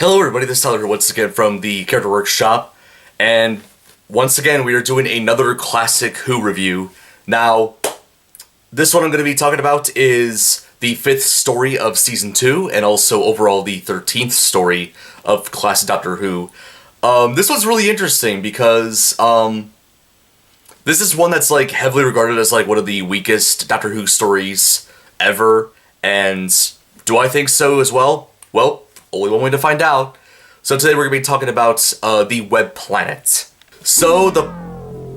Hello everybody, this is Tyler here once again from the Character Workshop, and once again we are doing another classic Who review. Now, this one I'm going to be talking about is the 5th story of Season 2, and also overall the 13th story of classic Doctor Who. This one's really interesting because, this is one that's like heavily regarded as like one of the weakest Doctor Who stories ever, and do I think so as well? Well, only one way to find out. So today we're going to be talking about the Web Planet. So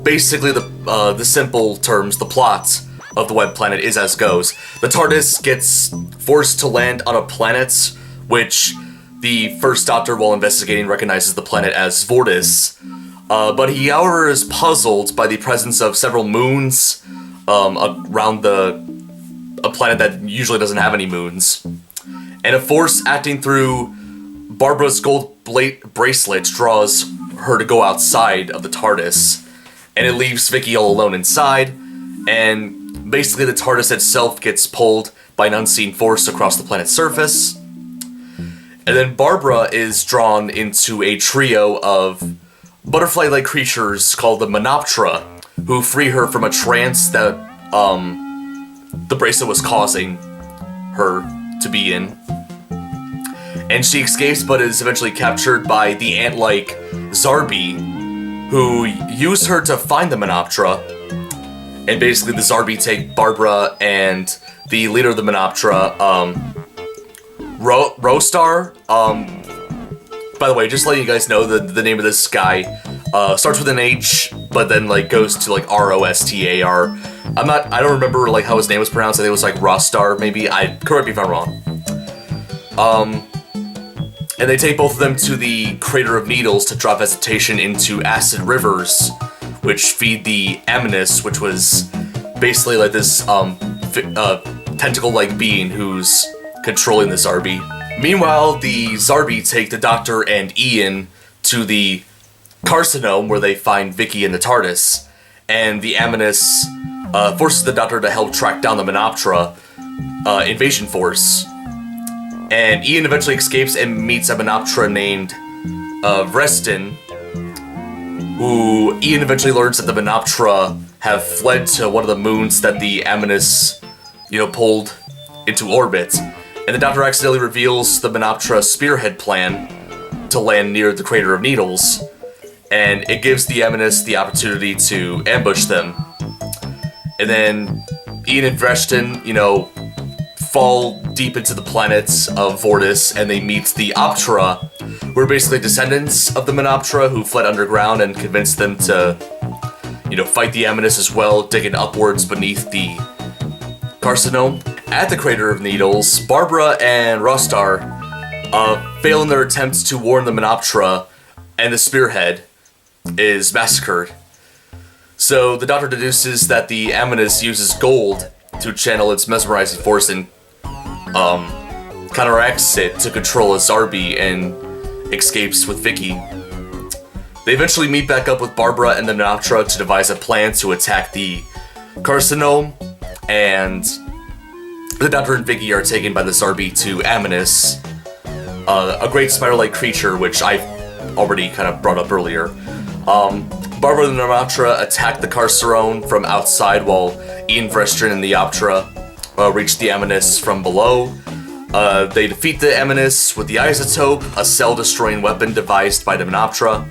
basically the simple terms, the plot of the Web Planet is as goes. The TARDIS gets forced to land on a planet, which the first Doctor, while investigating, recognizes the planet as Vortis. But he, however, is puzzled by the presence of several moons around a planet that usually doesn't have any moons. And a force acting through Barbara's gold bracelet draws her to go outside of the TARDIS. And it leaves Vicky all alone inside. And basically the TARDIS itself gets pulled by an unseen force across the planet's surface. And then Barbara is drawn into a trio of butterfly-like creatures called the Menoptera, who free her from a trance that the bracelet was causing her to be in. And she escapes, but is eventually captured by the ant-like Zarbi, who use her to find the Menoptera. And basically the Zarbi take Barbara and the leader of the Menoptera, Rostar. By the way, just letting you guys know, the name of this guy starts with an H, but then like goes to like R-O-S-T-A-R. I don't remember like how his name was pronounced. I think it was like Rostar, maybe. Correct me if I'm wrong. And they take both of them to the Crater of Needles to drop vegetation into acid rivers, which feed the Amnis, which was basically like this tentacle-like being who's controlling the Zarbi. Meanwhile, the Zarbi take the Doctor and Ian to the Carcinome, where they find Vicky in the TARDIS, and the Amnis forces the Doctor to help track down the Menoptera invasion force. And Ian eventually escapes and meets a Menoptera named Vrestin, who Ian eventually learns that the Menoptera have fled to one of the moons that the Amnis, pulled into orbit. And the Doctor accidentally reveals the Menoptera spearhead plan to land near the Crater of Needles, and it gives the Amnis the opportunity to ambush them. And then Ian and Vrestin, fall deep into the planets of Vortis, and they meet the Optera, who are basically descendants of the Menoptera who fled underground and convinced them to, fight the Amnis as well, digging upwards beneath the Carcinome. At the Crater of Needles, Barbara and Rostar fail in their attempts to warn the Menoptera, and the Spearhead is massacred. So the Doctor deduces that the Amnis uses gold to channel its mesmerizing force and counteracts it to control a Zarbi and escapes with Vicky. They eventually meet back up with Barbara and the Menoptera to devise a plan to attack the Carcinome, and the Doctor and Vicky are taken by the Zarbi to Amnis, a great spider-like creature, which I've already kind of brought up earlier. Barbara and the Menoptera attack the Carcinome from outside, while Ian Vrestin and the Optera reach the Amnis from below. They defeat the Amnis with the Isotope, a cell-destroying weapon devised by the Menoptera.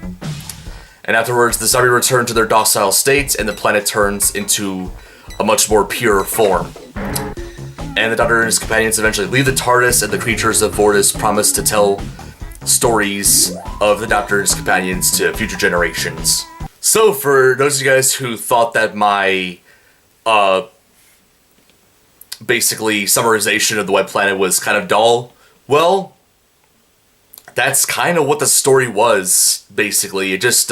And afterwards, the Zarbi return to their docile states, and the planet turns into a much more pure form. And the Doctor and his companions eventually leave the TARDIS, and the creatures of Vortis promise to tell stories of the Doctor and his companions to future generations. So, for those of you guys who thought that my basically summarization of the Web Planet was kind of dull, well, that's kind of what the story was, basically. It just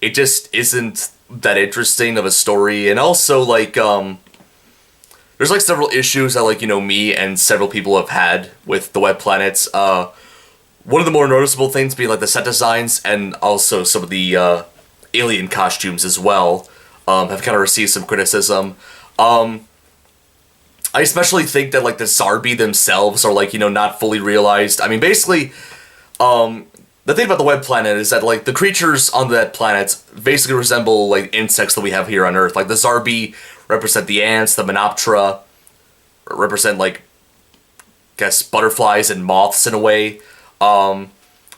isn't that interesting of a story, and also, like, there's, like, several issues that, like, me and several people have had with the Web Planets. One of the more noticeable things being, like, the set designs, and also some of the, alien costumes as well, have kind of received some criticism. I especially think that, like, the Zarbi themselves are, like, not fully realized. I mean, basically, the thing about the web planet is that, like, the creatures on that planet basically resemble, like, insects that we have here on Earth. Like, the Zarbi represent the ants, the Menoptera represent, like, I guess, butterflies and moths in a way. And,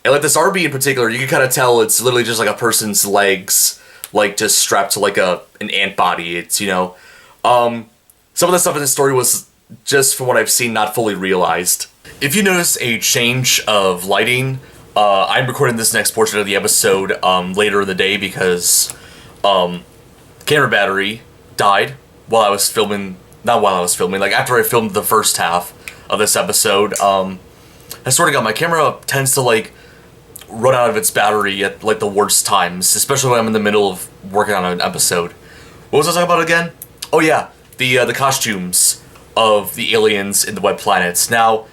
like, the Zarbi in particular, you can kind of tell it's literally just, like, a person's legs, like, just strapped to, like, an ant body. It's, some of the stuff in the story was, just from what I've seen, not fully realized. If you notice a change of lighting, I'm recording this next portion of the episode later in the day because camera battery died while I was filming, not while I was filming, like after I filmed the first half of this episode. I swear to God, my camera tends to like run out of its battery at like the worst times, especially when I'm in the middle of working on an episode. What was I talking about again? Oh yeah, the costumes of the aliens in the web planets. Now,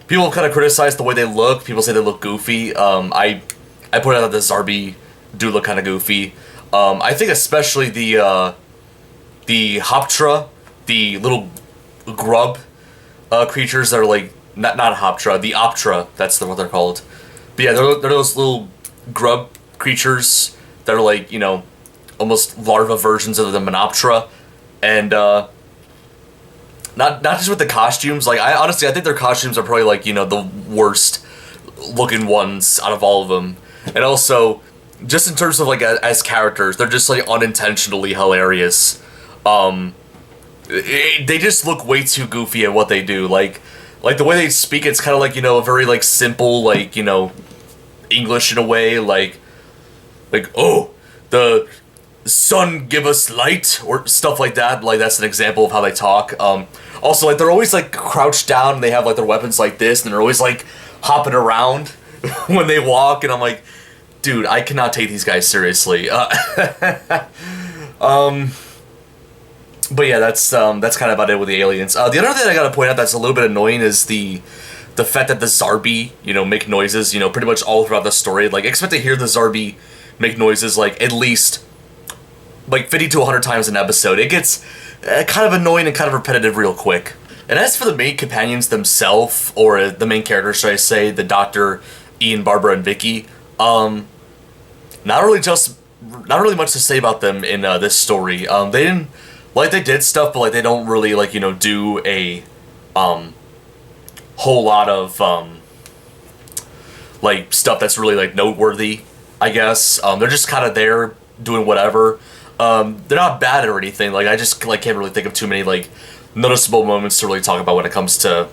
people kind of criticize the way they look. People say they look goofy. I put out that the Zarbi do look kind of goofy. I think especially the Hoptra, the little grub creatures that are like not Hoptra, the Optra. That's what they're called. But yeah, they're those little grub creatures that are like almost larva versions of the Menoptera, and not just with the costumes. Like I honestly think their costumes are probably like the worst looking ones out of all of them, and also just in terms of like as characters, they're just like unintentionally hilarious. They just look way too goofy at what they do. Like the way they speak, it's kind of like a very like simple like English in a way, like oh, the sun give us light or stuff like that. Like that's an example of how they talk. Also, like they're always like crouched down and they have like their weapons like this, and they're always like hopping around when they walk, and I'm like, dude, I cannot take these guys seriously. But yeah, that's kind of about it with the aliens. The other thing I gotta point out that's a little bit annoying is the fact that the Zarbi, make noises, pretty much all throughout the story. Like, expect to hear the Zarbi make noises, like, at least, like, 50 to 100 times an episode. It gets kind of annoying and kind of repetitive real quick. And as for the main companions themselves, or the main characters, should I say, the Doctor, Ian, Barbara, and Vicky, not really much to say about them in this story. They didn't, like, they did stuff, but, like, they don't really, like, do a, whole lot of like stuff that's really like noteworthy, I guess. They're just kind of there doing whatever. They're not bad or anything. Like I just like can't really think of too many like noticeable moments to really talk about when it comes to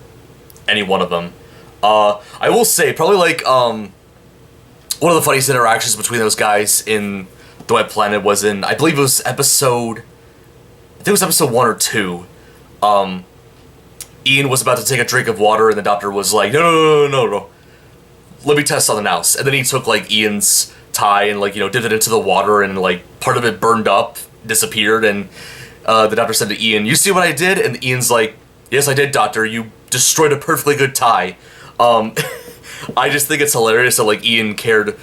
any one of them. I will say probably like one of the funniest interactions between those guys in the Web Planet was in, I believe it was episode 1 or 2. Ian was about to take a drink of water, and the Doctor was like, no. Let me test something else. And then he took, like, Ian's tie and, like, dipped it into the water, and, like, part of it burned up, disappeared, and the Doctor said to Ian, "You see what I did?" And Ian's like, "Yes, I did, Doctor. You destroyed a perfectly good tie." I just think it's hilarious that, like, Ian cared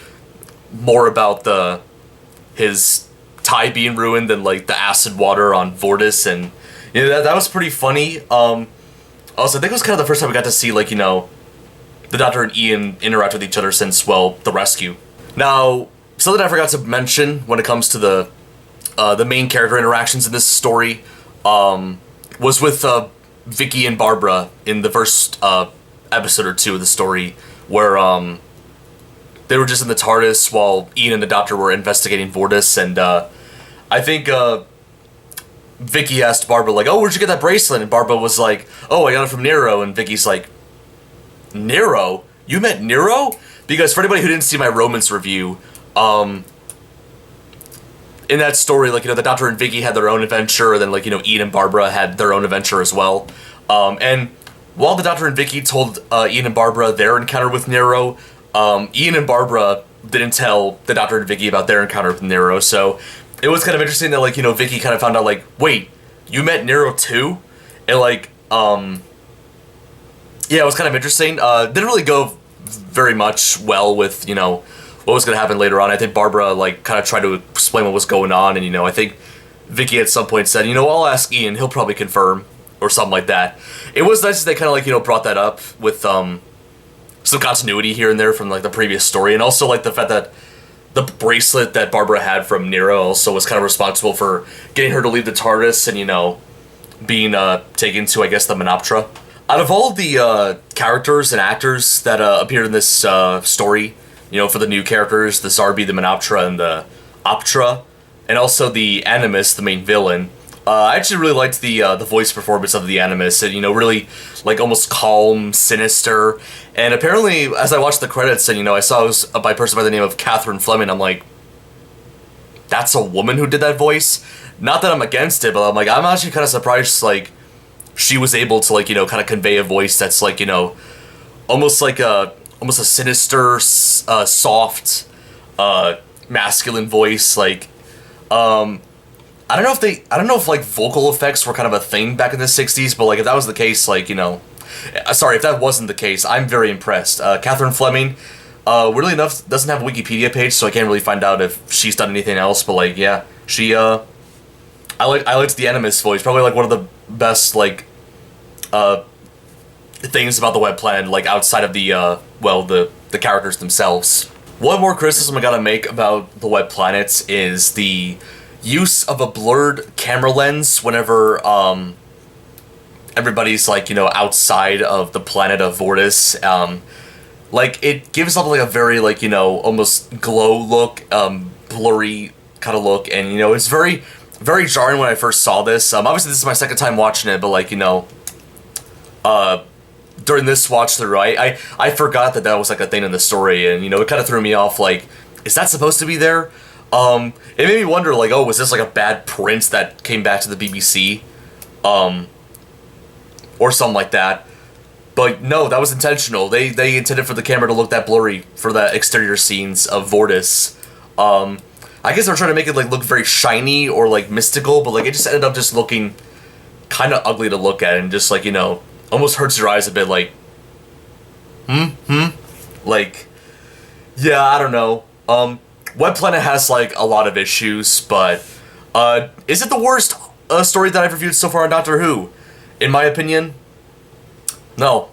more about his tie being ruined than, like, the acid water on Vortis, and, that was pretty funny. Also, I think it was kind of the first time we got to see, like, the Doctor and Ian interact with each other since, well, the rescue. Now, something I forgot to mention when it comes to the main character interactions in this story was with Vicky and Barbara in the first episode or 2 of the story, where they were just in the TARDIS while Ian and the Doctor were investigating Vortis, and I think Vicky asked Barbara, like, "Oh, where'd you get that bracelet?" And Barbara was like, "Oh, I got it from Nero." And Vicky's like, "Nero? You met Nero?" Because for anybody who didn't see my Romance review, in that story, like, the Doctor and Vicky had their own adventure, and then, like, Ian and Barbara had their own adventure as well. And while the Doctor and Vicky told Ian and Barbara their encounter with Nero, Ian and Barbara didn't tell the Doctor and Vicky about their encounter with Nero, so it was kind of interesting that, like, Vicky kind of found out, like, wait, you met Nero too? And, like, yeah, it was kind of interesting. Didn't really go very much well with, what was going to happen later on. I think Barbara, like, kind of tried to explain what was going on, and, I think Vicky at some point said, I'll ask Ian, he'll probably confirm, or something like that. It was nice that they kind of like, you know, brought that up with some continuity here and there from like the previous story, and also like the fact that the bracelet that Barbara had from Nero also was kind of responsible for getting her to leave the TARDIS and, you know, being taken to, I guess, the Menoptera. Out of all the characters and actors that appeared in this story, you know, for the new characters, the Zarbi, the Menoptera, and the Optra, and also the Animus, the main villain, I actually really liked the voice performance of the Animus. And, you know, really like almost calm, sinister. And apparently, as I watched the credits, and, you know, I saw it was by a person by the name of Catherine Fleming. I'm like, that's a woman who did that voice. Not that I'm against it, but I'm like, I'm actually kind of surprised, like, she was able to, like, you know, kind of convey a voice that's, like, you know, almost a sinister, soft, masculine voice. Like, I don't know if like vocal effects were kind of a thing back in the 60s, but like if that was the case, like, you know, sorry, if that wasn't the case, I'm very impressed. Catherine Fleming, weirdly enough, doesn't have a Wikipedia page, so I can't really find out if she's done anything else, but like, yeah, she, I liked the Animus voice, probably like one of the best, like, things about the Web Planet, like outside of the, the characters themselves. One more criticism I gotta make about the Web Planets is the use of a blurred camera lens whenever everybody's, like, you know, outside of the planet of Vortis. Like, it gives off like a very, like, you know, almost glow look, blurry kind of look, and, you know, it's very, very jarring when I first saw this. Obviously this is my second time watching it, but, like, you know, during this watch through, I forgot that that was like a thing in the story, and, you know, it kind of threw me off. Like, is that supposed to be there? It made me wonder, like, oh, was this like a bad print that came back to the BBC? Or something like that. But no, that was intentional. They intended for the camera to look that blurry for the exterior scenes of Vortis. I guess they're trying to make it like look very shiny or like mystical, but like it just ended up just looking kind of ugly to look at, and just, like, you know, almost hurts your eyes a bit. Like, like, yeah, I don't know. Web Planet has like a lot of issues, but is it the worst story that I've reviewed so far on Doctor Who? In my opinion, no.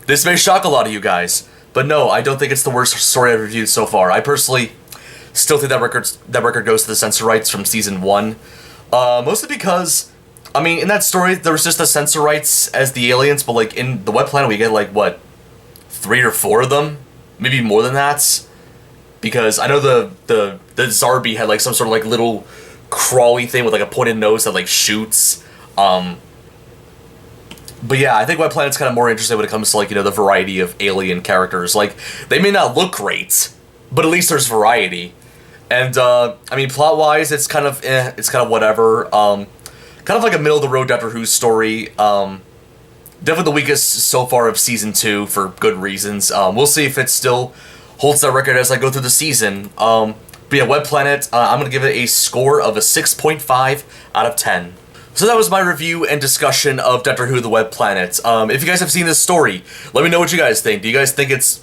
This may shock a lot of you guys, but no, I don't think it's the worst story I've reviewed so far. I personally still think that record goes to the censor rights from season 1, mostly because, I mean, in that story there was just the censor rights as the aliens, but like in the Web Planet we get like what, 3 or 4 of them, maybe more than that. Because I know the Zarbi had like some sort of like little crawly thing with like a pointed nose that like shoots. But yeah, I think Web Planet's kind of more interesting when it comes to, like, you know, the variety of alien characters. Like, they may not look great, but at least there's variety. And I mean, plot-wise, it's kind of it's kind of whatever. Kind of like a middle-of-the-road Doctor Who story. Definitely the weakest so far of season 2 for good reasons. We'll see if it still holds that record as I go through the season. But yeah, Web Planet, I'm going to give it a score of a 6.5 out of 10. So that was my review and discussion of Doctor Who The Web Planet. If you guys have seen this story, let me know what you guys think. Do you guys think it's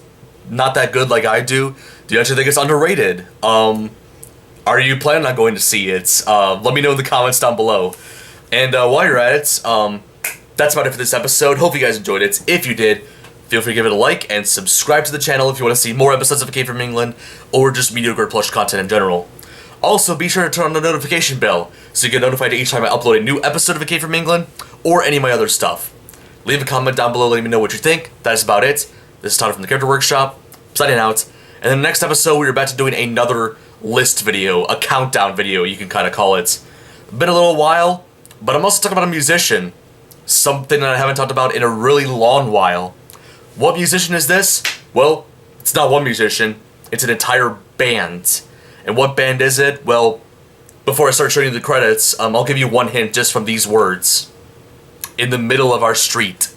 not that good like I do? Do you actually think it's underrated? Are you planning on going to see it? Let me know in the comments down below. And while you're at it, that's about it for this episode. Hope you guys enjoyed it. If you did, feel free to give it a like and subscribe to the channel if you want to see more episodes of A Came from England, or just mediocre plush content in general. Also, be sure to turn on the notification bell so you get notified each time I upload a new episode of A Came from England, or any of my other stuff. Leave a comment down below letting me know what you think. That is about it. This is Todd from the Character Workshop, signing out. And in the next episode, we're about to doing another list video, a countdown video, you can kind of call it. Been a little while, but I'm also talking about a musician. Something that I haven't talked about in a really long while. What musician is this? Well, it's not one musician, it's an entire band. And what band is it? Well, before I start showing you the credits, I'll give you one hint just from these words. In the middle of our street.